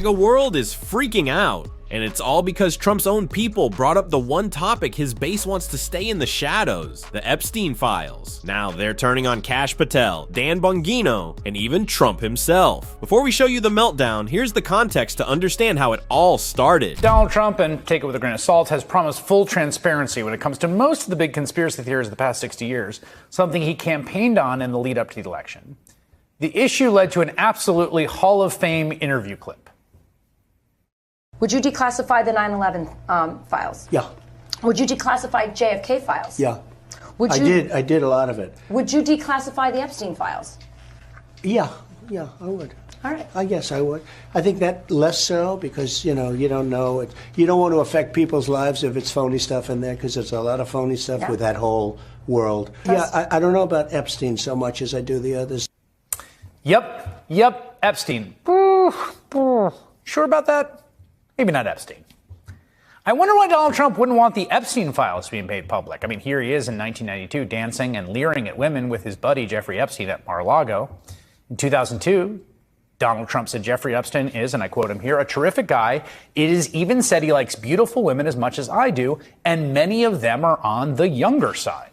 MAGA world is freaking out. And it's all because Trump's own people brought up the one topic his base wants to stay in the shadows, the Epstein files. Now they're turning on Cash Patel, Dan Bongino, and even Trump himself. Before we show you the meltdown, here's the context to understand how it all started. Donald Trump, and take it with a grain of salt, has promised full transparency when it comes to most of the big conspiracy theories of the past 60 years, something he campaigned on in the lead up to the election. The issue led to an absolutely Hall of Fame interview clip. Would you declassify the 9/11 files? Yeah. Would you declassify JFK files? Yeah. Would you, I did a lot of it. Would you declassify the Epstein files? Yeah, I would. All right. I guess I would. I think that less so because, you don't know it. You don't want to affect people's lives if it's phony stuff in there because there's a lot of phony stuff with that whole world. I don't know about Epstein so much as I do the others. Yep, Epstein. Sure about that? Maybe not Epstein. I wonder why Donald Trump wouldn't want the Epstein files being made public. I mean, here he is in 1992 dancing and leering at women with his buddy Jeffrey Epstein at Mar-a-Lago. In 2002, Donald Trump said Jeffrey Epstein is, and I quote him here, a terrific guy. It is even said he likes beautiful women as much as I do, and many of them are on the younger side.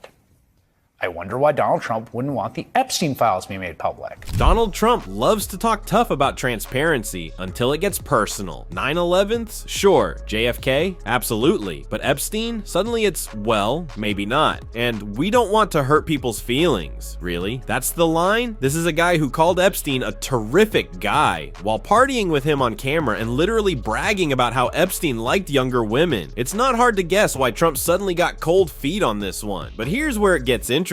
I wonder why Donald Trump wouldn't want the Epstein files to be made public. Donald Trump loves to talk tough about transparency until it gets personal. 9/11s? Sure. JFK? Absolutely. But Epstein? Suddenly it's, well, maybe not. And we don't want to hurt people's feelings. Really? That's the line? This is a guy who called Epstein a terrific guy while partying with him on camera and literally bragging about how Epstein liked younger women. It's not hard to guess why Trump suddenly got cold feet on this one. But here's where it gets interesting,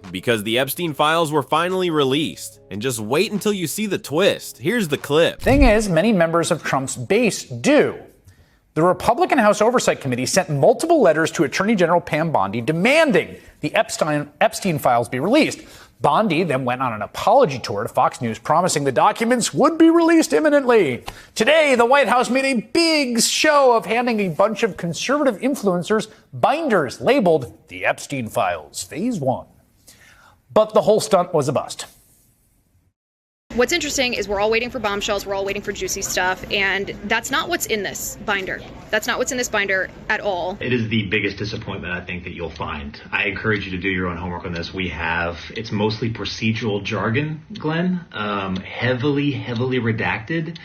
because the Epstein files were finally released. And just wait until you see the twist. Here's the clip. Thing is, many members of Trump's base do. The Republican House Oversight Committee sent multiple letters to Attorney General Pam Bondi demanding the Epstein files be released. Bondi then went on an apology tour to Fox News, promising the documents would be released imminently. Today, the White House made a big show of handing a bunch of conservative influencers binders labeled the Epstein Files, Phase 1. But the whole stunt was a bust. What's interesting is we're all waiting for bombshells, we're all waiting for juicy stuff, and that's not what's in this binder. That's not what's in this binder at all. It is the biggest disappointment I think that you'll find. I encourage you to do your own homework on this. It's mostly procedural jargon, Glenn, heavily redacted.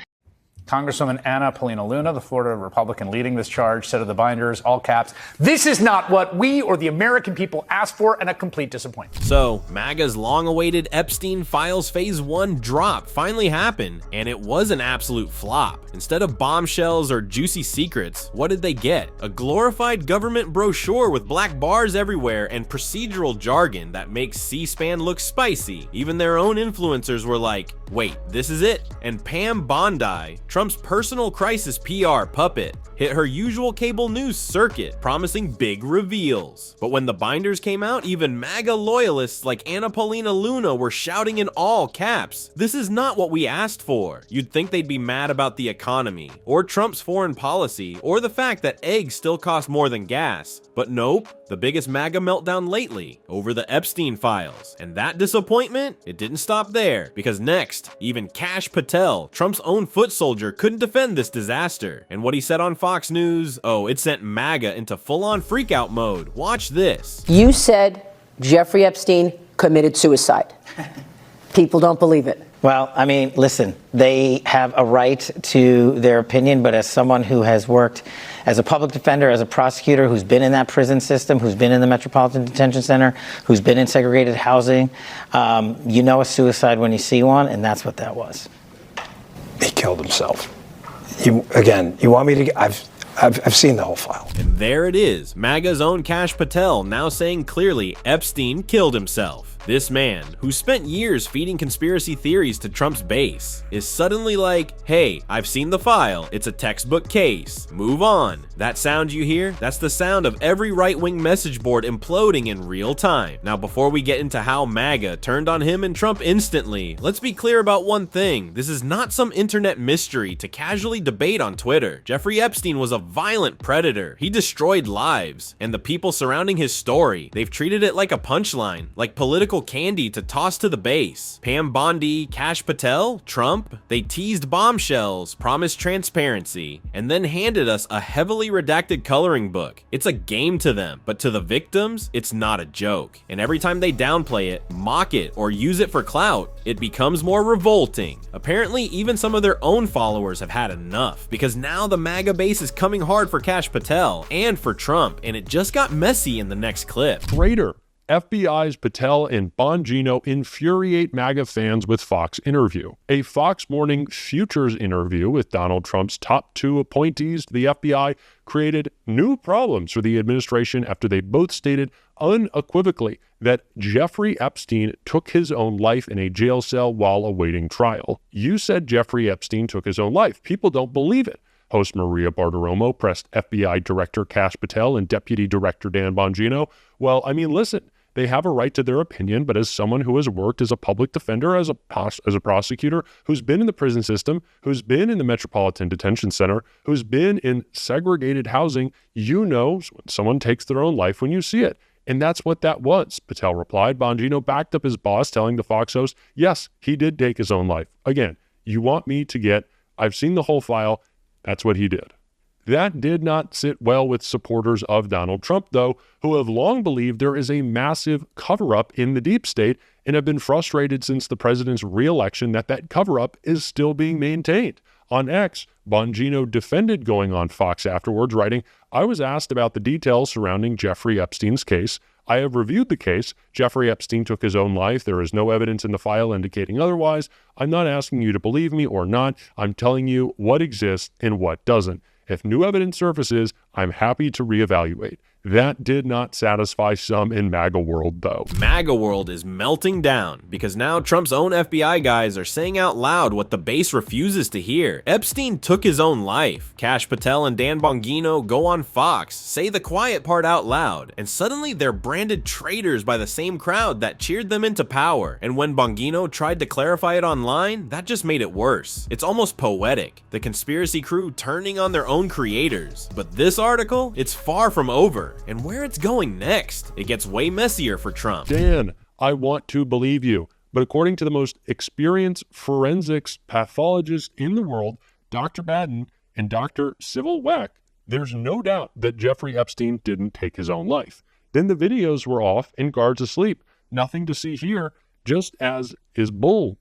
Congresswoman Anna Paulina Luna, the Florida Republican leading this charge, said of the binders, all caps, "This is not what we or the American people asked for, and a complete disappointment." So, MAGA's long-awaited Epstein Files Phase 1 drop finally happened, and it was an absolute flop. Instead of bombshells or juicy secrets, what did they get? A glorified government brochure with black bars everywhere and procedural jargon that makes C-SPAN look spicy. Even their own influencers were like, wait, this is it? And Pam Bondi, Trump's personal crisis PR puppet, hit her usual cable news circuit, promising big reveals. But when the binders came out, even MAGA loyalists like Anna Paulina Luna were shouting in all caps, "This is not what we asked for." You'd think they'd be mad about the economy, or Trump's foreign policy, or the fact that eggs still cost more than gas. But nope, the biggest MAGA meltdown lately, over the Epstein files. And that disappointment, it didn't stop there, because next, even Cash Patel, Trump's own foot soldier, couldn't defend this disaster. And what he said on Fox News, it sent MAGA into full-on freakout mode. Watch this. You said Jeffrey Epstein committed suicide. People don't believe it. Well, I mean, listen, they have a right to their opinion, but as someone who has worked as a public defender, as a prosecutor, who's been in that prison system, who's been in the Metropolitan Detention Center, who's been in segregated housing, you know a suicide when you see one, and that's what that was. He killed himself. You want me to? I've seen the whole file. And there it is, MAGA's own Cash Patel now saying clearly Epstein killed himself. This man, who spent years feeding conspiracy theories to Trump's base, is suddenly like, hey, I've seen the file, it's a textbook case, move on. That sound you hear? That's the sound of every right-wing message board imploding in real time. Now, before we get into how MAGA turned on him and Trump instantly, let's be clear about one thing. This is not some internet mystery to casually debate on Twitter. Jeffrey Epstein was a violent predator. He destroyed lives. And the people surrounding his story, they've treated it like a punchline, like political political candy to toss to the base. Pam Bondi, Cash Patel, Trump, they teased bombshells, promised transparency, and then handed us a heavily redacted coloring book. It's a game to them, but to the victims, it's not a joke. And every time they downplay it, mock it, or use it for clout, it becomes more revolting. Apparently, even some of their own followers have had enough, because now the MAGA base is coming hard for Cash Patel and for Trump, and it just got messy in the next clip. Traitor. FBI's Patel and Bongino infuriate MAGA fans with Fox interview. A Fox Morning Futures interview with Donald Trump's top 2 appointees to the FBI created new problems for the administration after they both stated unequivocally that Jeffrey Epstein took his own life in a jail cell while awaiting trial. You said Jeffrey Epstein took his own life. People don't believe it. Host Maria Bartiromo pressed FBI Director Cash Patel and Deputy Director Dan Bongino. Well, I mean, listen, they have a right to their opinion, but as someone who has worked as a public defender, as a prosecutor, who's been in the prison system, who's been in the Metropolitan Detention Center, who's been in segregated housing, you know when someone takes their own life when you see it. And that's what that was, Patel replied. Bongino backed up his boss, telling the Fox host, yes, he did take his own life. Again, you want me to get, I've seen the whole file, that's what he did. That did not sit well with supporters of Donald Trump, though, who have long believed there is a massive cover-up in the deep state and have been frustrated since the president's re-election that cover-up is still being maintained. On X, Bongino defended going on Fox afterwards, writing, I was asked about the details surrounding Jeffrey Epstein's case. I have reviewed the case. Jeffrey Epstein took his own life. There is no evidence in the file indicating otherwise. I'm not asking you to believe me or not. I'm telling you what exists and what doesn't. If new evidence surfaces, I'm happy to reevaluate. That did not satisfy some in MAGA world, though. MAGA world is melting down because now Trump's own FBI guys are saying out loud what the base refuses to hear. Epstein took his own life. Cash Patel and Dan Bongino go on Fox, say the quiet part out loud, and suddenly they're branded traitors by the same crowd that cheered them into power. And when Bongino tried to clarify it online, that just made it worse. It's almost poetic. The conspiracy crew turning on their own creators. But this article, it's far from over. And where it's going next, it gets way messier for Trump. Dan, I want to believe you, but according to the most experienced forensics pathologist in the world, Dr. Madden and Dr. Civil Weck, there's no doubt that Jeffrey Epstein didn't take his own life. Then the videos were off and guards asleep. Nothing to see here, just as is bull.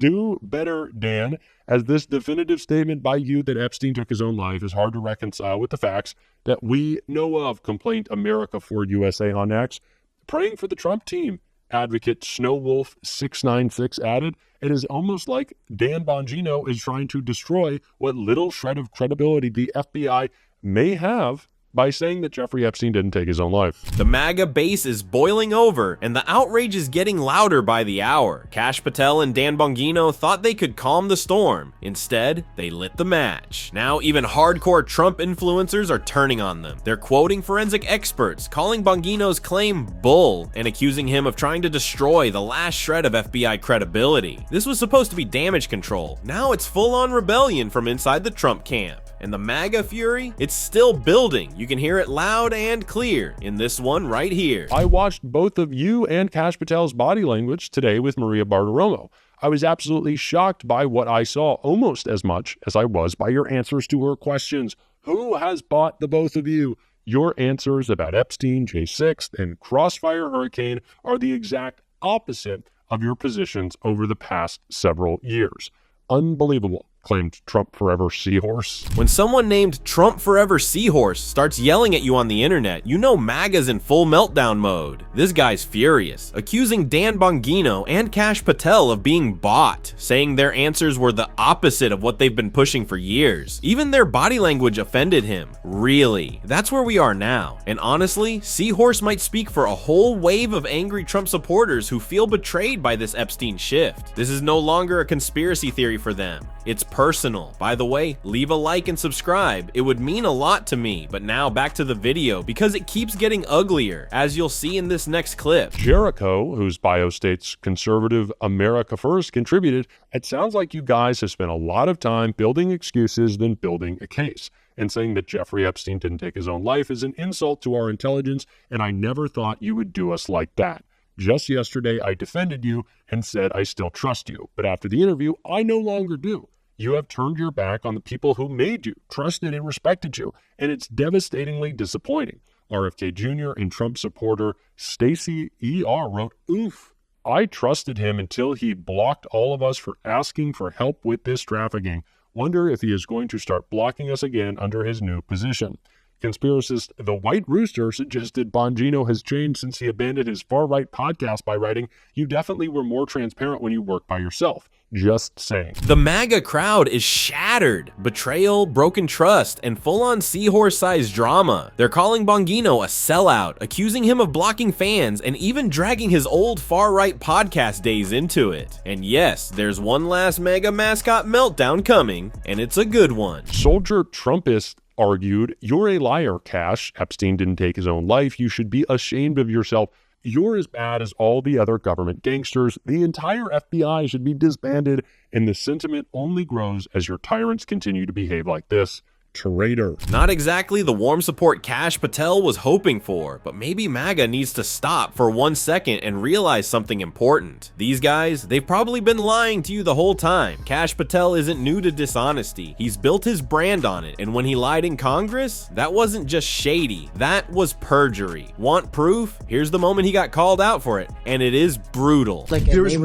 Do better, Dan, as this definitive statement by you that Epstein took his own life is hard to reconcile with the facts that we know of, complained America for USA on X. Praying for the Trump team, advocate Snowwolf696 added. It is almost like Dan Bongino is trying to destroy what little shred of credibility the FBI may have by saying that Jeffrey Epstein didn't take his own life. The MAGA base is boiling over, and the outrage is getting louder by the hour. Cash Patel and Dan Bongino thought they could calm the storm. Instead, they lit the match. Now, even hardcore Trump influencers are turning on them. They're quoting forensic experts, calling Bongino's claim bull, and accusing him of trying to destroy the last shred of FBI credibility. This was supposed to be damage control. Now it's full-on rebellion from inside the Trump camp. And the MAGA fury, it's still building. You can hear it loud and clear in this one right here. I watched both of you and Cash Patel's body language today with Maria Bartiromo. I was absolutely shocked by what I saw, almost as much as I was by your answers to her questions. Who has bought the both of you? Your answers about Epstein, J6, and Crossfire Hurricane are the exact opposite of your positions over the past several years. Unbelievable, claimed Trump Forever Seahorse. When someone named Trump Forever Seahorse starts yelling at you on the internet, you know MAGA's in full meltdown mode. This guy's furious, accusing Dan Bongino and Cash Patel of being bought, saying their answers were the opposite of what they've been pushing for years. Even their body language offended him. Really? That's where we are now. And honestly, Seahorse might speak for a whole wave of angry Trump supporters who feel betrayed by this Epstein shift. This is no longer a conspiracy theory for them. It's personal. By the way, leave a like and subscribe. It would mean a lot to me. But now back to the video because it keeps getting uglier, as you'll see in this next clip. Jericho, whose bio states conservative America First, contributed, it sounds like you guys have spent a lot of time building excuses than building a case. And saying that Jeffrey Epstein didn't take his own life is an insult to our intelligence, and I never thought you would do us like that. Just yesterday, I defended you and said I still trust you. But after the interview, I no longer do. You have turned your back on the people who made you, trusted and respected you, and it's devastatingly disappointing. RFK Jr. and Trump supporter Stacey E.R. wrote, "Oof. I trusted him until he blocked all of us for asking for help with this trafficking. Wonder if he is going to start blocking us again under his new position." Conspiracist The White Rooster suggested Bongino has changed since he abandoned his far-right podcast by writing, "You definitely were more transparent when you worked by yourself." Just saying. The MAGA crowd is shattered. Betrayal, broken trust, and full-on seahorse-sized drama. They're calling Bongino a sellout, accusing him of blocking fans, and even dragging his old far-right podcast days into it. And yes, there's one last MAGA mascot meltdown coming, and it's a good one. Soldier Trumpist argued, "You're a liar, Cash. Epstein didn't take his own life. You should be ashamed of yourself. You're as bad as all the other government gangsters. The entire FBI should be disbanded, and the sentiment only grows as your tyrants continue to behave like this. Traitor." Not exactly the warm support Cash Patel was hoping for, but maybe MAGA needs to stop for 1 second and realize something important. These guys, they've probably been lying to you the whole time. Cash Patel isn't new to dishonesty. He's built his brand on it, and when he lied in Congress, that wasn't just shady, that was perjury. Want proof? Here's the moment he got called out for it, and it is brutal. There is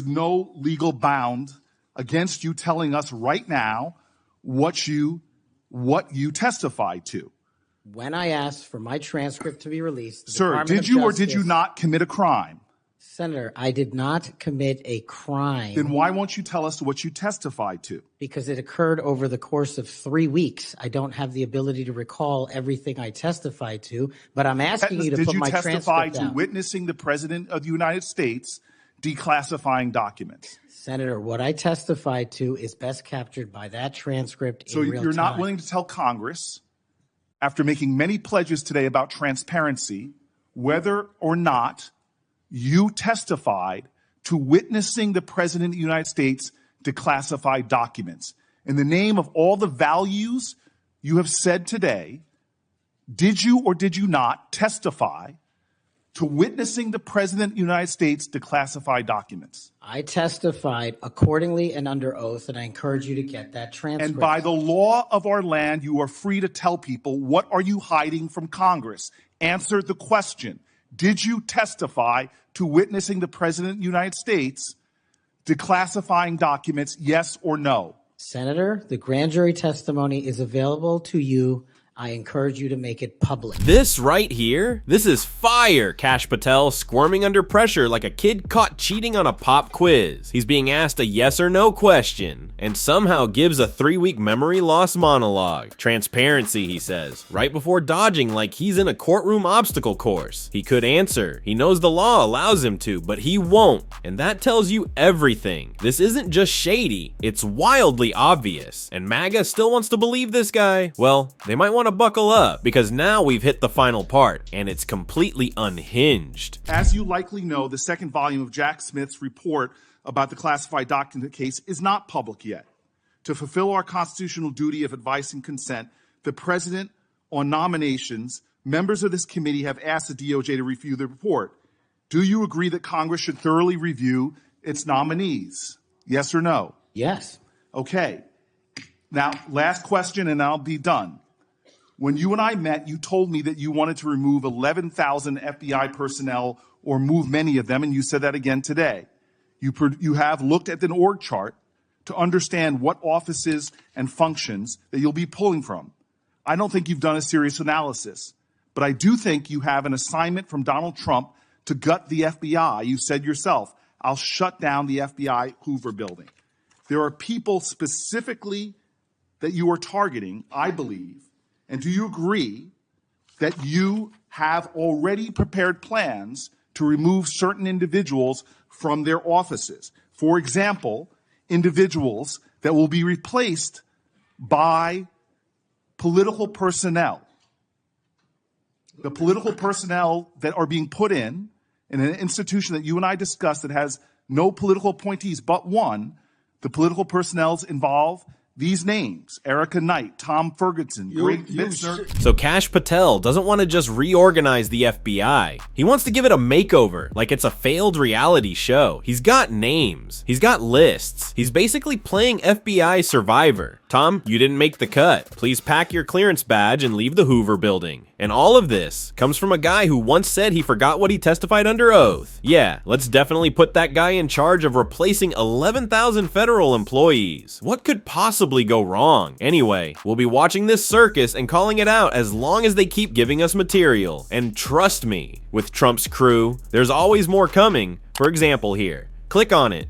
no legal bound against you telling us right now what you testified to. When I asked for my transcript to be released, sir, did you or did you not commit a crime? Senator, I did not commit a crime. Then why won't you tell us what you testified to? Because it occurred over the course of 3 weeks. I don't have the ability to recall everything I testified to, but I'm asking you to put my transcript down. Did you testify to witnessing the President of the United States declassifying documents? Senator, what I testified to is best captured by that transcript in real time. So you're not willing to tell Congress, after making many pledges today about transparency, whether or not you testified to witnessing the President of the United States declassify documents. In the name of all the values you have said today, did you or did you not testify to witnessing the President of the United States declassify documents? I testified accordingly and under oath, and I encourage you to get that transcript. And by the law of our land, you are free to tell people, what are you hiding from Congress? Answer the question. Did you testify to witnessing the President of the United States declassifying documents, yes or no? Senator, the grand jury testimony is available to you. I encourage you to make it public. This right here, this is fire. Cash Patel squirming under pressure like a kid caught cheating on a pop quiz. He's being asked a yes or no question and somehow gives a 3-week memory loss monologue. Transparency, he says, right before dodging like he's in a courtroom obstacle course. He could answer. He knows the law allows him to, but he won't. And that tells you everything. This isn't just shady, it's wildly obvious. And MAGA still wants to believe this guy. Well, they might want to buckle up, because now we've hit the final part, and it's completely unhinged. As you likely know, the second volume of Jack Smith's report about the classified document case is not public yet. To fulfill our constitutional duty of advice and consent, the President, on nominations, members of this committee have asked the DOJ to review the report. Do you agree that Congress should thoroughly review its nominees? Yes or no? Yes. Okay. Now, last question, and I'll be done. When you and I met, you told me that you wanted to remove 11,000 FBI personnel or move many of them, and you said that again today. You have looked at an org chart to understand what offices and functions that you'll be pulling from. I don't think you've done a serious analysis, but I do think you have an assignment from Donald Trump to gut the FBI. You said yourself, I'll shut down the FBI Hoover building. There are people specifically that you are targeting, I believe. And do you agree that you have already prepared plans to remove certain individuals from their offices? For example, individuals that will be replaced by political personnel. The political personnel that are being put in an institution that you and I discussed that has no political appointees but one, the political personnel involved These names, Erica Knight, Tom Ferguson, Greg Bitzner. So Cash Patel doesn't want to just reorganize the FBI. He wants to give it a makeover, like it's a failed reality show. He's got names. He's got lists. He's basically playing FBI Survivor. Tom, you didn't make the cut. Please pack your clearance badge and leave the Hoover building. And all of this comes from a guy who once said he forgot what he testified under oath. Yeah, let's definitely put that guy in charge of replacing 11,000 federal employees. What could possibly go wrong? Anyway, we'll be watching this circus and calling it out as long as they keep giving us material. And trust me, with Trump's crew, there's always more coming. For example here, click on it.